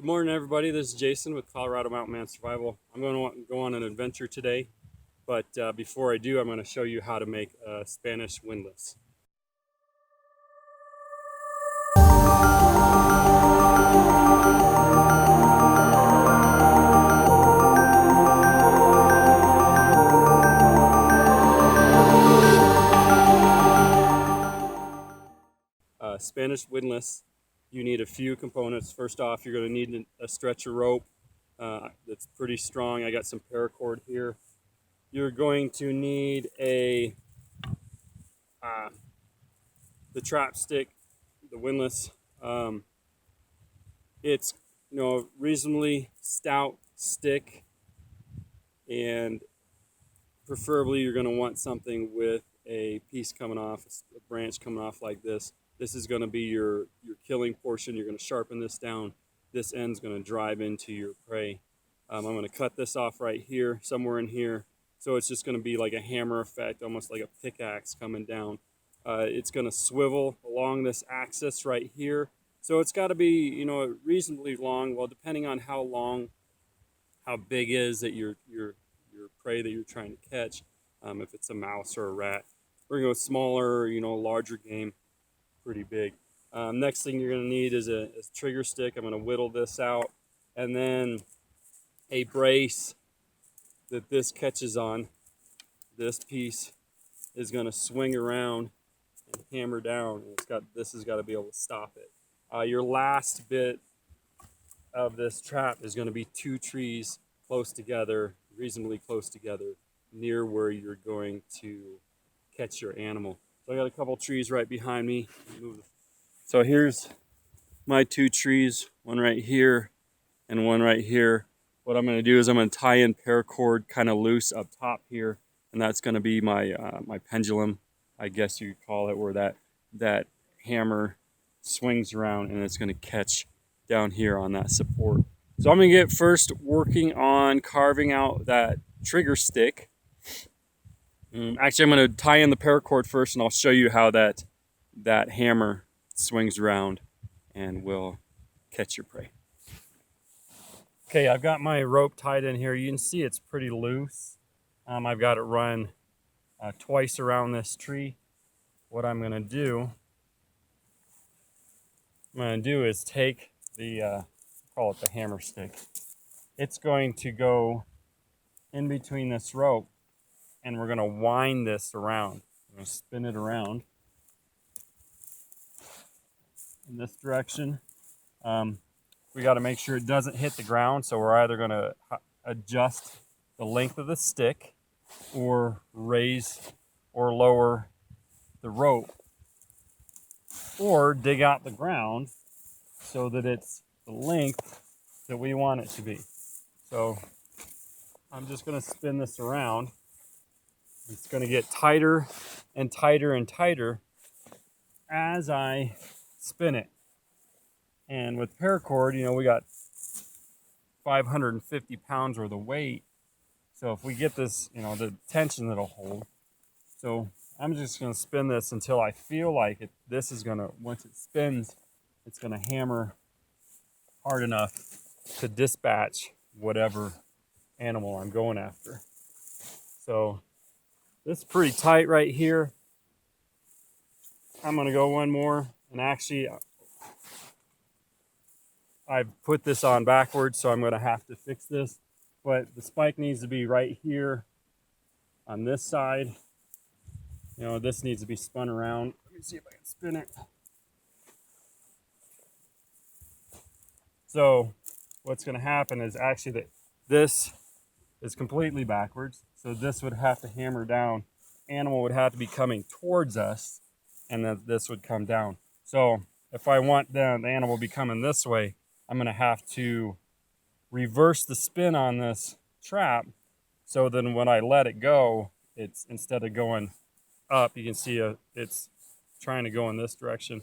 Good morning, everybody. This is Jason with Colorado Mountain Man Survival. I'm going to go on an adventure today, but before I do, I'm going to show you how to make a Spanish windlass. Spanish windlass, you need a few components. First off, you're going to need a stretcher rope that's pretty strong. I got some paracord here. You're going to need the trap stick, the windlass. It's reasonably stout stick, and preferably you're going to want something with a piece coming off, a branch coming off like this. This is going to be your killing portion. You're going to sharpen this down. This end's going to drive into your prey. I'm going to cut this off right here, somewhere in here. So it's just going to be like a hammer effect, almost like a pickaxe coming down. It's going to swivel along this axis right here. So it's got to be, reasonably long. Well, depending on how big is that your prey that you're trying to catch. If it's a mouse or a rat, we're going to go smaller, larger game, pretty big. Next thing you're going to need is a trigger stick. I'm going to whittle this out, and then a brace that this catches on. This piece is going to swing around and hammer down. And this has got to be able to stop it. Your last bit of this trap is going to be two trees close together, reasonably close together, near where you're going to catch your animal. So I got a couple trees right behind me. So here's my two trees, one right here and one right here. What I'm going to do is I'm going to tie in paracord kind of loose up top here, and that's going to be my my pendulum, I guess you could call it, where that hammer swings around and it's going to catch down here on that support. So I'm going to get first working on carving out that trigger stick. Actually, I'm going to tie in the paracord first, and I'll show you how that hammer swings around and will catch your prey. Okay, I've got my rope tied in here. You can see it's pretty loose. I've got it run twice around this tree. What I'm going to do is take the, call it the hammer stick. It's going to go in between this rope, and we're going to wind this around. I'm going to spin it around in this direction. We got to make sure it doesn't hit the ground, so we're either going to adjust the length of the stick or raise or lower the rope, or dig out the ground so that it's the length that we want it to be. So I'm just going to spin this around. It's going to get tighter and tighter and tighter as I spin it. And with paracord, we got 550 pounds worth of weight. So if we get this, the tension that'll hold. So I'm just going to spin this until I feel like this is going to, once it spins, it's going to hammer hard enough to dispatch whatever animal I'm going after. So this is pretty tight right here. I'm going to go one more, and actually I've put this on backwards, so I'm going to have to fix this, but the spike needs to be right here on this side. This needs to be spun around. Let me see if I can spin it. So what's going to happen is actually that this is completely backwards. So this would have to hammer down. Animal would have to be coming towards us, and then this would come down. So if I want the animal to be coming this way, I'm going to have to reverse the spin on this trap. So then when I let it go, it's, instead of going up, you can see it's trying to go in this direction,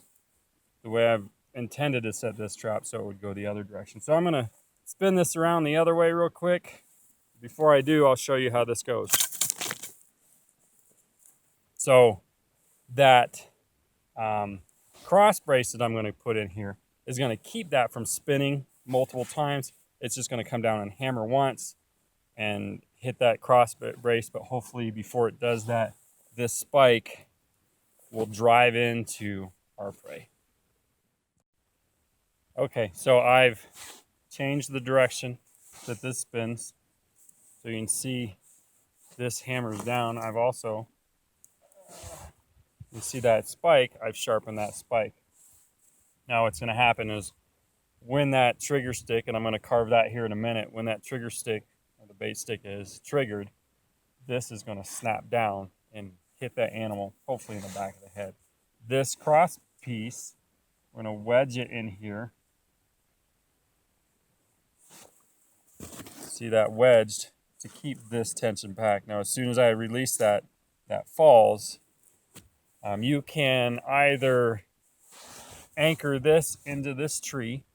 the way I've intended to set this trap, so it would go the other direction. So I'm going to spin this around the other way real quick. Before I do, I'll show you how this goes. So that cross brace that I'm going to put in here is going to keep that from spinning multiple times, it's just going to come down and hammer once and hit that cross brace. But hopefully before it does that, this spike will drive into our prey. Okay, so I've changed the direction that this spins. So you can see this hammers down. I've also, you see that spike, I've sharpened that spike. Now what's going to happen is when that trigger stick, and I'm going to carve that here in a minute, when that trigger stick, or the bait stick is triggered, this is going to snap down and hit that animal, hopefully in the back of the head. This cross piece, we're going to wedge it in here. See that wedged to keep this tension packed. Now as soon as I release that, that falls. You can either anchor this into this tree,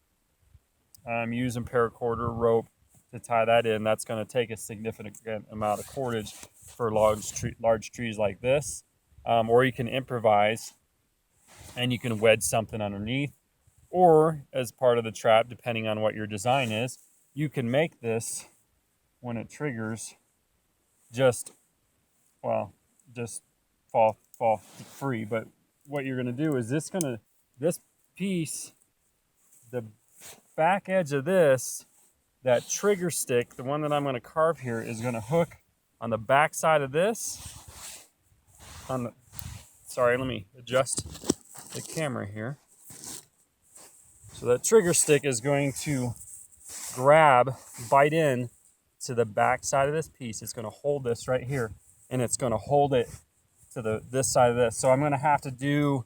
using paracord rope to tie that in. That's going to take a significant amount of cordage for large trees like this. Or you can improvise and you can wedge something underneath. Or as part of the trap, depending on what your design is, you can make this, when it triggers, just fall free. But what you're going to do is this piece, the back edge of this, that trigger stick, the one that I'm going to carve here, is going to hook on the back side of this. Sorry, let me adjust the camera here. So that trigger stick is going to bite in to the back side of this piece. It's going to hold this right here, and it's going to hold it to this side of this. So I'm going to have to do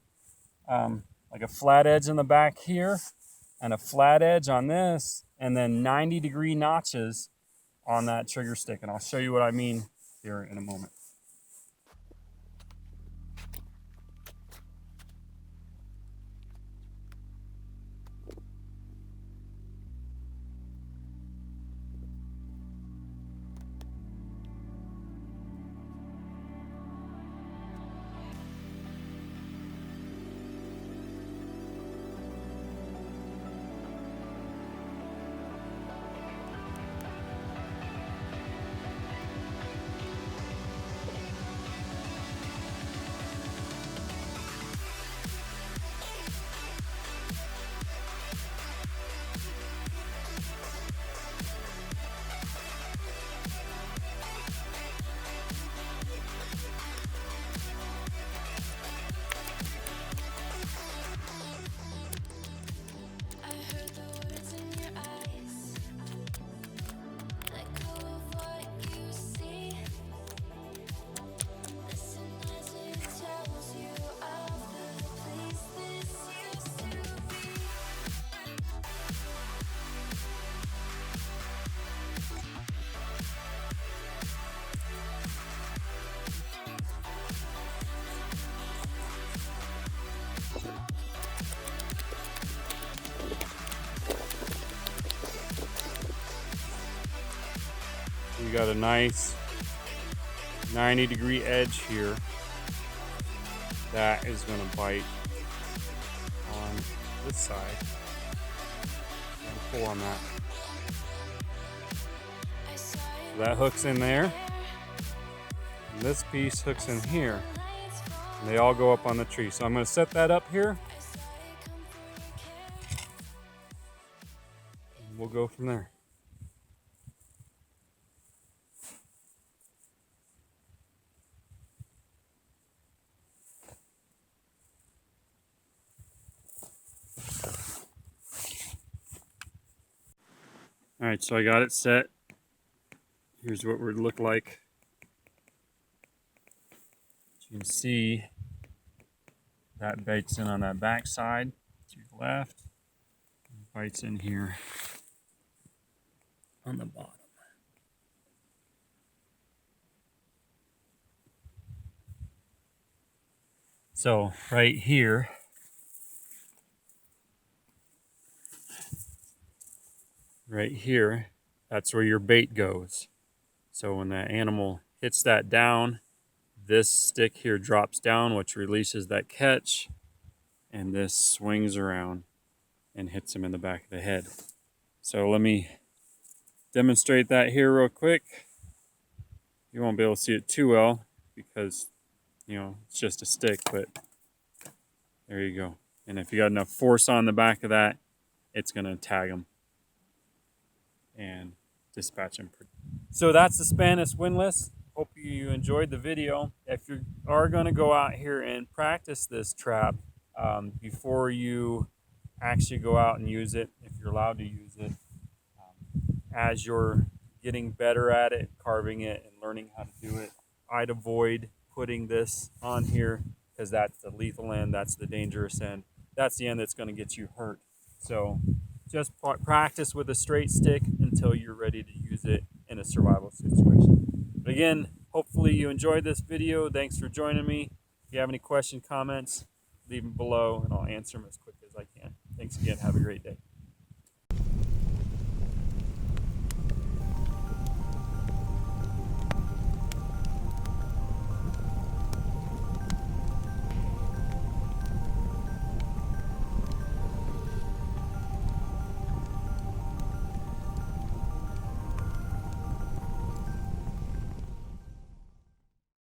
like a flat edge in the back here and a flat edge on this, and then 90-degree notches on that trigger stick. And I'll show you what I mean here in a moment. You got a nice 90-degree edge here that is going to bite on this side. Pull on that. So that hooks in there, and this piece hooks in here, and they all go up on the tree. So I'm going to set that up here, and we'll go from there. All right, so I got it set. Here's what it would look like. As you can see, that bites in on that back side to the left, and bites in here on the bottom. So right here, that's where your bait goes. So when that animal hits that down, this stick here drops down, which releases that catch, and this swings around and hits him in the back of the head. So let me demonstrate that here real quick. You won't be able to see it too well because, you know, it's just a stick, but there you go. And if you got enough force on the back of that, it's going to tag them and dispatch them. So that's the Spanish Windlass. Hope you enjoyed the video. If you are going to go out here and practice this trap, before you actually go out and use it, if you're allowed to use it, as you're getting better at it, carving it and learning how to do it, I'd avoid putting this on here because that's the lethal end, that's the dangerous end, that's the end that's going to get you hurt. So just practice with a straight stick until you're ready to use it in a survival situation. But again, hopefully you enjoyed this video. Thanks for joining me. If you have any questions, comments, leave them below and I'll answer them as quick as I can. Thanks again. Have a great day.